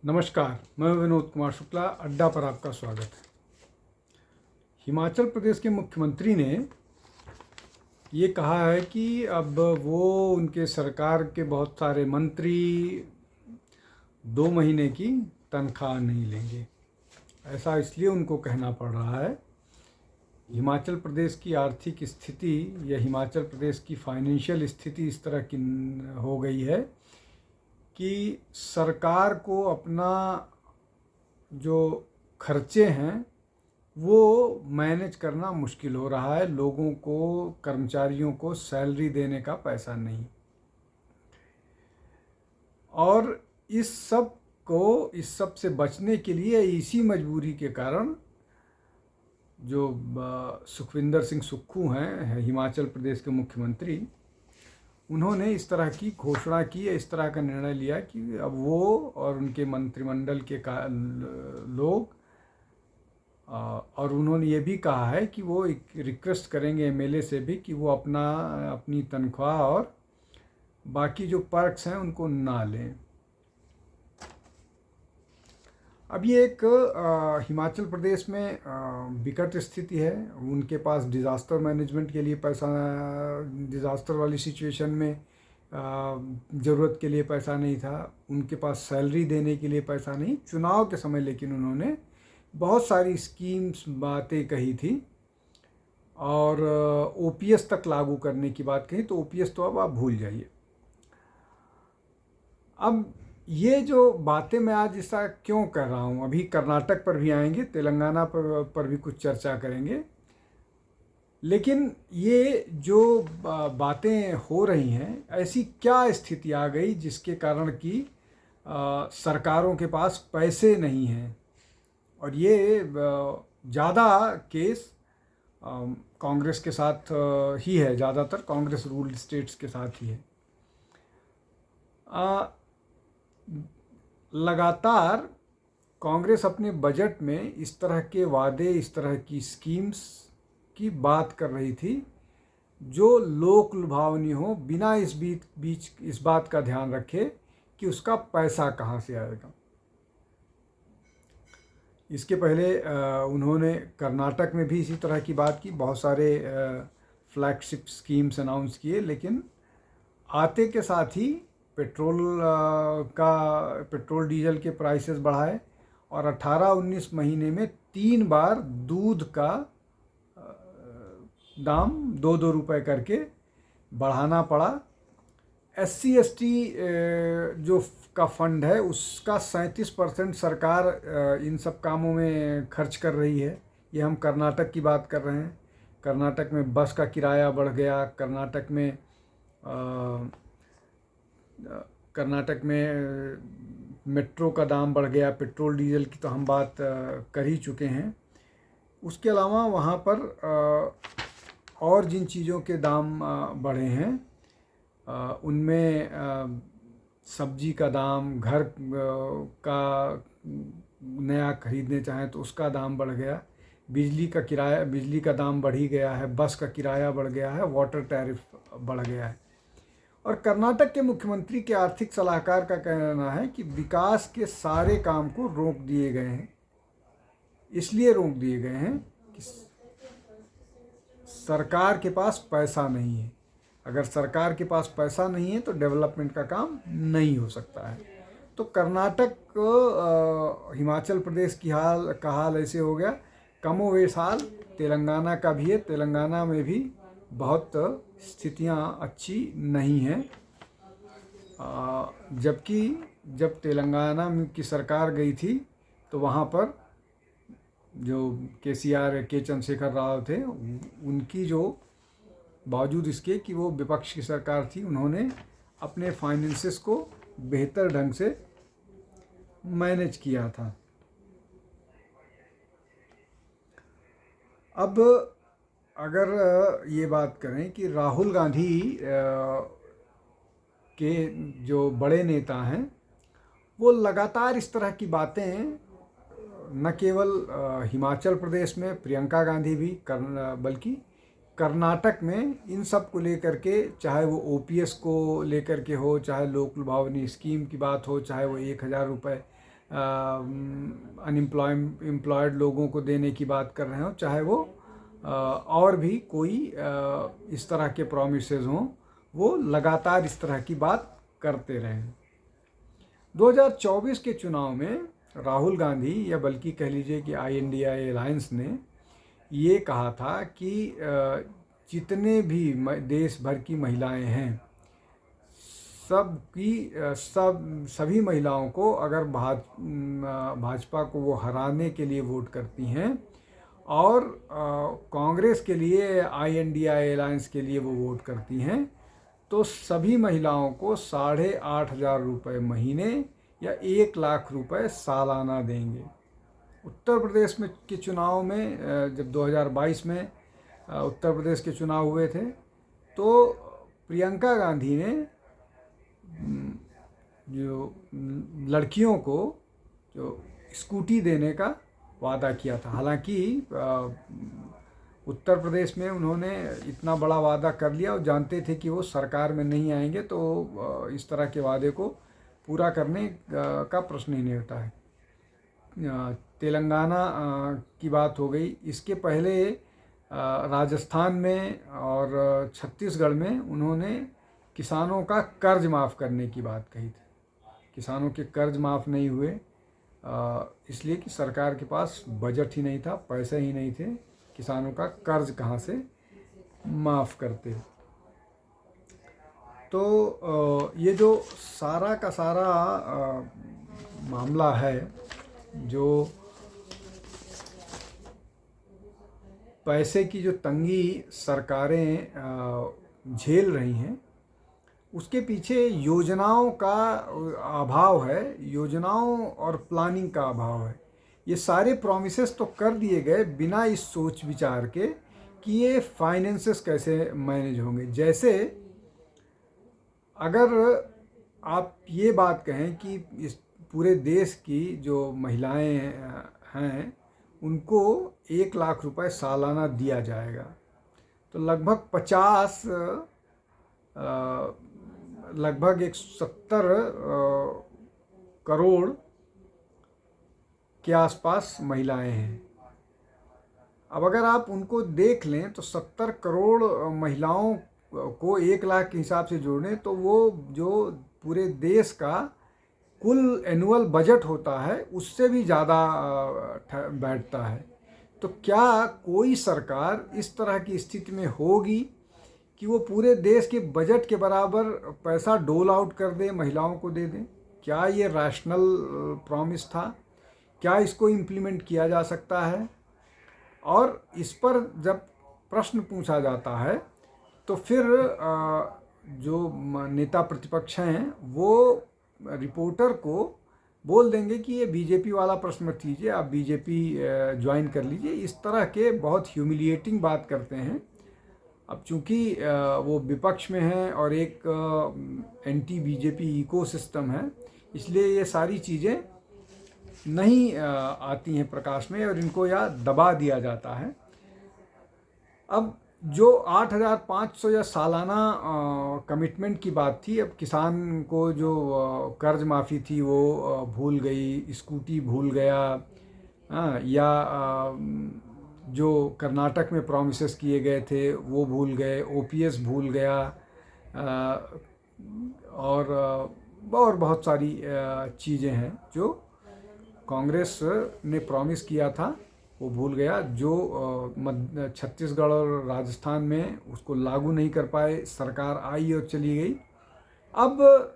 नमस्कार, मैं विनोद कुमार शुक्ला। अड्डा पर आपका स्वागत है। हिमाचल प्रदेश के मुख्यमंत्री ने ये कहा है कि अब वो उनके सरकार के बहुत सारे मंत्री 2 महीने की तनख्वाह नहीं लेंगे। ऐसा इसलिए उनको कहना पड़ रहा है, हिमाचल प्रदेश की आर्थिक स्थिति या हिमाचल प्रदेश की फाइनेंशियल स्थिति इस तरह की हो गई है कि सरकार को अपना जो खर्चे हैं वो मैनेज करना मुश्किल हो रहा है। लोगों को, कर्मचारियों को सैलरी देने का पैसा नहीं, और इस सब से बचने के लिए, इसी मजबूरी के कारण जो सुखविंदर सिंह सुक्खू हैं, हिमाचल प्रदेश के मुख्यमंत्री, उन्होंने इस तरह की घोषणा की है, इस तरह का निर्णय लिया कि अब वो और उनके मंत्रिमंडल के लोग, और उन्होंने ये भी कहा है कि वो एक रिक्वेस्ट करेंगे एमएलए से भी कि वो अपनी तनख्वाह और बाकी जो पर्क्स हैं उनको ना लें। अब ये एक हिमाचल प्रदेश में विकट स्थिति है। उनके पास डिज़ास्टर मैनेजमेंट के लिए पैसा, डिज़ास्टर वाली सिचुएशन में ज़रूरत के लिए पैसा नहीं था, उनके पास सैलरी देने के लिए पैसा नहीं। चुनाव के समय लेकिन उन्होंने बहुत सारी स्कीम्स बातें कही थी और ओपीएस तक लागू करने की बात कही, तो ओपीएस तो अब आप भूल जाइए। अब ये जो बातें मैं आज ऐसा क्यों कर रहा हूँ, अभी कर्नाटक पर भी आएंगे, तेलंगाना पर भी कुछ चर्चा करेंगे, लेकिन ये जो बातें हो रही हैं, ऐसी क्या स्थिति आ गई जिसके कारण कि सरकारों के पास पैसे नहीं हैं। और ये ज़्यादा केस कांग्रेस के साथ ही है, ज़्यादातर कांग्रेस रूल्ड स्टेट्स के साथ ही है। लगातार कांग्रेस अपने बजट में इस तरह के वादे, इस तरह की स्कीम्स की बात कर रही थी जो लोक लुभावनी हो, बिना इस बात का ध्यान रखे कि उसका पैसा कहाँ से आएगा। इसके पहले उन्होंने कर्नाटक में भी इसी तरह की बात की, बहुत सारे फ्लैगशिप स्कीम्स अनाउंस किए, लेकिन आते के साथ ही पेट्रोल डीजल के प्राइसेस बढ़ाए और 18-19 महीने में 3 बार दूध का दाम 2-2 रुपए करके बढ़ाना पड़ा। SC/ST जो का फंड है उसका 37% सरकार इन सब कामों में खर्च कर रही है। ये हम कर्नाटक की बात कर रहे हैं। कर्नाटक में बस का किराया बढ़ गया, कर्नाटक में मेट्रो का दाम बढ़ गया, पेट्रोल डीजल की तो हम बात कर ही चुके हैं। उसके अलावा वहाँ पर और जिन चीज़ों के दाम बढ़े हैं उनमें सब्जी का दाम, घर का नया खरीदने चाहें तो उसका दाम बढ़ गया, बिजली का दाम बढ़ ही गया है, बस का किराया बढ़ गया है, वाटर टैरिफ बढ़ गया है। और कर्नाटक के मुख्यमंत्री के आर्थिक सलाहकार का कहना है कि विकास के सारे काम को रोक दिए गए हैं। इसलिए रोक दिए गए हैं कि सरकार के पास पैसा नहीं है। अगर सरकार के पास पैसा नहीं है तो डेवलपमेंट का काम नहीं हो सकता है। तो कर्नाटक, हिमाचल प्रदेश का हाल ऐसे हो गया। कमोवेश हाल तेलंगाना का भी है। तेलंगाना में भी बहुत स्थितियां अच्छी नहीं हैं। जबकि जब तेलंगाना की सरकार गई थी तो वहाँ पर जो के चंद्रशेखर राव थे, उनकी जो बावजूद इसके कि वो विपक्ष की सरकार थी, उन्होंने अपने फाइनेंसेस को बेहतर ढंग से मैनेज किया था। अब अगर ये बात करें कि राहुल गांधी के जो बड़े नेता हैं वो लगातार इस तरह की बातें न केवल हिमाचल प्रदेश में प्रियंका गांधी भी बल्कि कर्नाटक में इन सब को लेकर के, चाहे वो ओपीएस को लेकर के हो, चाहे लोक लुभावनी स्कीम की बात हो, चाहे वो 1000 रुपये एम्प्लॉयड लोगों को देने की बात कर रहे हो, चाहे वो और भी कोई इस तरह के प्रॉमिसेस हों, वो लगातार इस तरह की बात करते रहें। 2024 के चुनाव में राहुल गांधी, या बल्कि कह लीजिए कि INDI अलायंस ने ये कहा था कि जितने भी देश भर की महिलाएं हैं, सभी महिलाओं को अगर भाजपा को वो हराने के लिए वोट करती हैं और कांग्रेस के लिए, INDI अलायंस के लिए वो वोट करती हैं, तो सभी महिलाओं को 8,500 रुपये महीने या 1,00,000 रुपये सालाना देंगे। उत्तर प्रदेश में के चुनाव में, जब 2022 में उत्तर प्रदेश के चुनाव हुए थे, तो प्रियंका गांधी ने जो लड़कियों को जो स्कूटी देने का वादा किया था। हालांकि उत्तर प्रदेश में उन्होंने इतना बड़ा वादा कर लिया और जानते थे कि वो सरकार में नहीं आएंगे, तो इस तरह के वादे को पूरा करने का प्रश्न ही नहीं होता है। तेलंगाना की बात हो गई, इसके पहले राजस्थान में और छत्तीसगढ़ में उन्होंने किसानों का कर्ज माफ़ करने की बात कही थी। किसानों के कर्ज माफ़ नहीं हुए, इसलिए कि सरकार के पास बजट ही नहीं था, पैसे ही नहीं थे, किसानों का कर्ज कहाँ से माफ़ करते। तो ये जो सारा का सारा मामला है, जो पैसे की जो तंगी सरकारें झेल रही हैं, उसके पीछे योजनाओं का अभाव है, योजनाओं और प्लानिंग का अभाव है। ये सारे प्रॉमिसेस तो कर दिए गए बिना इस सोच विचार के कि ये फाइनेंसेस कैसे मैनेज होंगे। जैसे अगर आप ये बात कहें कि इस पूरे देश की जो महिलाएं हैं उनको 1,00,000 रुपए सालाना दिया जाएगा, तो लगभग 170 करोड़ के आसपास महिलाएं हैं। अब अगर आप उनको देख लें तो 70 करोड़ महिलाओं को 1,00,000 के हिसाब से जोड़ें तो वो जो पूरे देश का कुल एनुअल बजट होता है उससे भी ज़्यादा बैठता है। तो क्या कोई सरकार इस तरह की स्थिति में होगी कि वो पूरे देश के बजट के बराबर पैसा डोल आउट कर दे, महिलाओं को दे दें? क्या ये रैशनल प्रॉमिस था? क्या इसको इम्प्लीमेंट किया जा सकता है? और इस पर जब प्रश्न पूछा जाता है तो फिर जो नेता प्रतिपक्ष हैं वो रिपोर्टर को बोल देंगे कि ये बीजेपी वाला प्रश्न मत कीजिए, आप बीजेपी ज्वाइन कर लीजिए। इस तरह के बहुत ह्यूमिलिएटिंग बात करते हैं। अब चूंकि वो विपक्ष में है और एक एंटी बीजेपी इकोसिस्टम है, इसलिए ये सारी चीज़ें नहीं आती हैं प्रकाश में और इनको या दबा दिया जाता है। अब जो 8,500 या सालाना कमिटमेंट की बात थी, अब किसान को जो कर्ज माफ़ी थी वो भूल गई, स्कूटी भूल गया, या जो कर्नाटक में प्रॉमिसेस किए गए थे वो भूल गए, OPS भूल गया, और बहुत सारी चीज़ें हैं जो कांग्रेस ने प्रॉमिस किया था वो भूल गया। जो छत्तीसगढ़ और राजस्थान में उसको लागू नहीं कर पाए, सरकार आई और चली गई। अब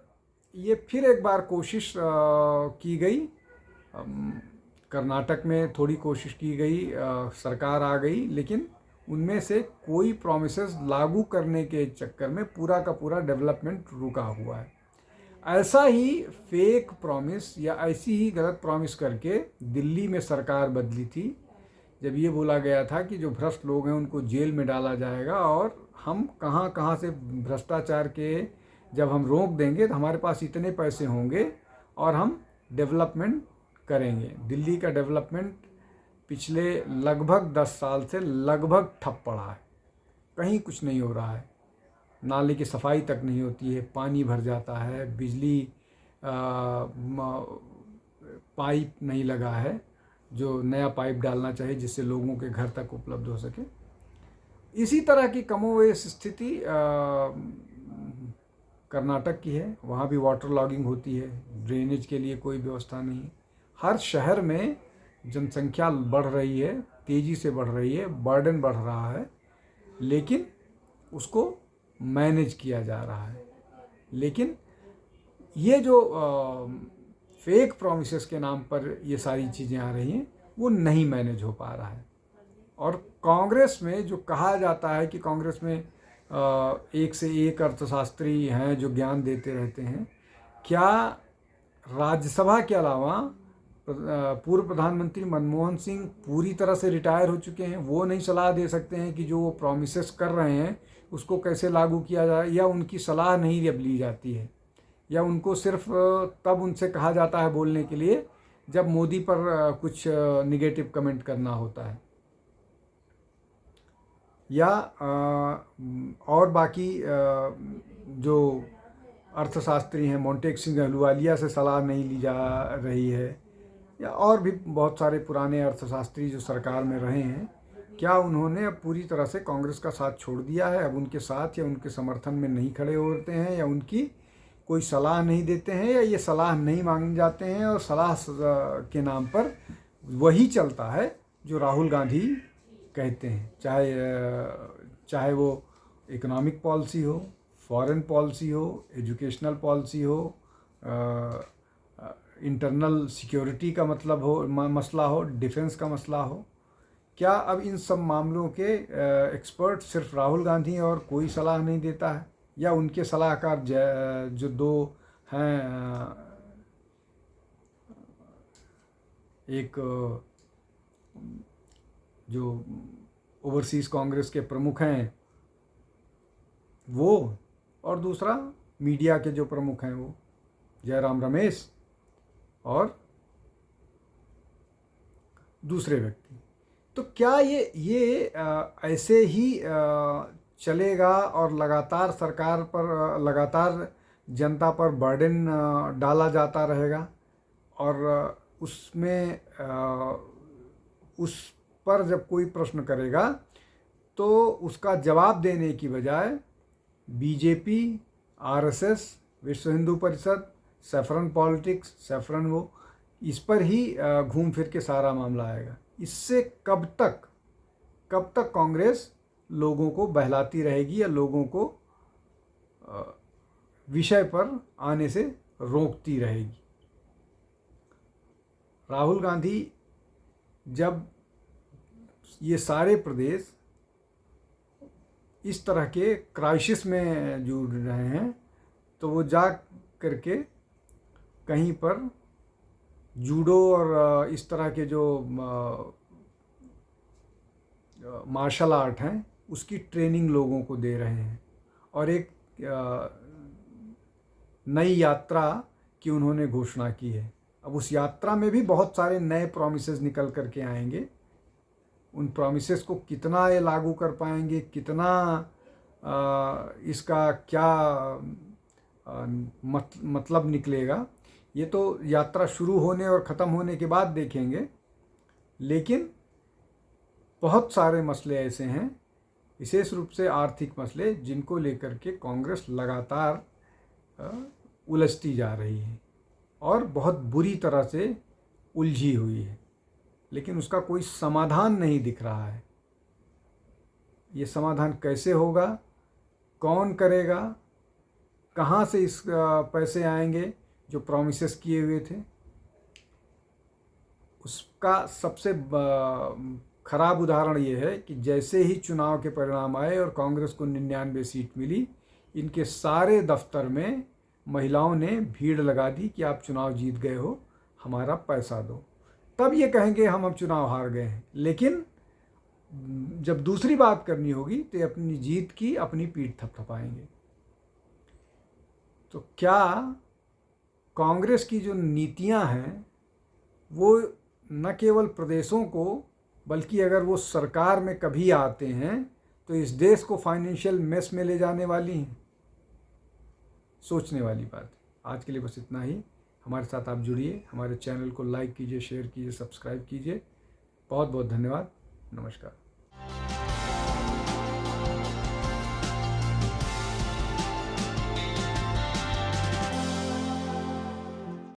ये फिर एक बार कोशिश की गई, कर्नाटक में थोड़ी कोशिश की गई, सरकार आ गई, लेकिन उनमें से कोई प्रॉमिसेस लागू करने के चक्कर में पूरा का पूरा डेवलपमेंट रुका हुआ है। ऐसा ही फेक प्रॉमिस या ऐसी ही गलत प्रॉमिस करके दिल्ली में सरकार बदली थी, जब ये बोला गया था कि जो भ्रष्ट लोग हैं उनको जेल में डाला जाएगा और हम कहाँ कहाँ से भ्रष्टाचार के जब हम रोक देंगे तो हमारे पास इतने पैसे होंगे और हम डेवलपमेंट करेंगे। दिल्ली का डेवलपमेंट पिछले लगभग 10 साल से लगभग ठप पड़ा है, कहीं कुछ नहीं हो रहा है, नाले की सफाई तक नहीं होती है, पानी भर जाता है, बिजली पाइप नहीं लगा है, जो नया पाइप डालना चाहिए जिससे लोगों के घर तक उपलब्ध हो सके। इसी तरह की कमोवेश स्थिति कर्नाटक की है। वहाँ भी वाटर लॉगिंग होती है, ड्रेनेज के लिए कोई व्यवस्था नहीं है। हर शहर में जनसंख्या बढ़ रही है, तेज़ी से बढ़ रही है, बर्डन बढ़ रहा है, लेकिन उसको मैनेज किया जा रहा है। लेकिन ये जो फेक प्रोमिसेस के नाम पर ये सारी चीज़ें आ रही हैं, वो नहीं मैनेज हो पा रहा है। और कांग्रेस में जो कहा जाता है कि कांग्रेस में एक से एक अर्थशास्त्री हैं जो ज्ञान देते रहते हैं, क्या राज्यसभा के अलावा पूर्व प्रधानमंत्री मनमोहन सिंह पूरी तरह से रिटायर हो चुके हैं? वो नहीं सलाह दे सकते हैं कि जो वो प्रॉमिसेस कर रहे हैं उसको कैसे लागू किया जाए, या उनकी सलाह नहीं अब ली जाती है, या उनको सिर्फ तब उनसे कहा जाता है बोलने के लिए जब मोदी पर कुछ निगेटिव कमेंट करना होता है, या और बाकी जो अर्थशास्त्री हैं मोंटेक सिंह अहलूवालिया से सलाह नहीं ली जा रही है, या और भी बहुत सारे पुराने अर्थशास्त्री जो सरकार में रहे हैं, क्या उन्होंने अब पूरी तरह से कांग्रेस का साथ छोड़ दिया है? अब उनके साथ या उनके समर्थन में नहीं खड़े होते हैं, या उनकी कोई सलाह नहीं देते हैं, या ये सलाह नहीं मांगे जाते हैं और सलाह के नाम पर वही चलता है जो राहुल गांधी कहते हैं, चाहे वो इकोनॉमिक पॉलिसी हो, फॉरेन पॉलिसी हो, एजुकेशनल पॉलिसी हो, इंटरनल सिक्योरिटी का मतलब हो मसला हो, डिफेंस का मसला हो। क्या अब इन सब मामलों के एक्सपर्ट सिर्फ राहुल गांधी और कोई सलाह नहीं देता है? या उनके सलाहकार जो दो हैं, एक जो ओवरसीज़ कांग्रेस के प्रमुख हैं वो, और दूसरा मीडिया के जो प्रमुख हैं वो जयराम रमेश और दूसरे व्यक्ति। तो क्या ये ऐसे ही चलेगा और लगातार सरकार पर, लगातार जनता पर बर्डन डाला जाता रहेगा, और उसमें उस पर जब कोई प्रश्न करेगा तो उसका जवाब देने की बजाय बीजेपी, आरएसएस, विश्व Hindu Parishad, saffron politics, saffron वो, इस पर ही घूम फिर के सारा मामला आएगा। इससे कब तक कांग्रेस लोगों को बहलाती रहेगी या लोगों को विषय पर आने से रोकती रहेगी? राहुल गांधी जब ये सारे प्रदेश इस तरह के क्राइसिस में जूझ रहे हैं, तो वो जा करके कहीं पर जूडो और इस तरह के जो मार्शल आर्ट हैं उसकी ट्रेनिंग लोगों को दे रहे हैं, और एक नई यात्रा की उन्होंने घोषणा की है। अब उस यात्रा में भी बहुत सारे नए प्रॉमिसेस निकल करके आएंगे। उन प्रॉमिसेस को कितना ये लागू कर पाएंगे, कितना इसका क्या मतलब निकलेगा, ये तो यात्रा शुरू होने और ख़त्म होने के बाद देखेंगे। लेकिन बहुत सारे मसले ऐसे हैं, विशेष रूप से आर्थिक मसले, जिनको लेकर के कांग्रेस लगातार उलझती जा रही है और बहुत बुरी तरह से उलझी हुई है, लेकिन उसका कोई समाधान नहीं दिख रहा है। ये समाधान कैसे होगा, कौन करेगा, कहाँ से इस पैसे आएंगे जो प्रॉमिसेस किए हुए थे? उसका सबसे खराब उदाहरण ये है कि जैसे ही चुनाव के परिणाम आए और कांग्रेस को 99 सीट मिली, इनके सारे दफ्तर में महिलाओं ने भीड़ लगा दी कि आप चुनाव जीत गए हो, हमारा पैसा दो। तब ये कहेंगे हम अब चुनाव हार गए हैं, लेकिन जब दूसरी बात करनी होगी तो अपनी जीत की अपनी पीठ थपथपाएंगे। तो क्या कांग्रेस की जो नीतियां हैं वो न केवल प्रदेशों को, बल्कि अगर वो सरकार में कभी आते हैं तो इस देश को फाइनेंशियल मेस में ले जाने वाली हैं? सोचने वाली बात है। आज के लिए बस इतना ही। हमारे साथ आप जुड़िए, हमारे चैनल को लाइक कीजिए, शेयर कीजिए, सब्सक्राइब कीजिए। बहुत बहुत धन्यवाद। नमस्कार।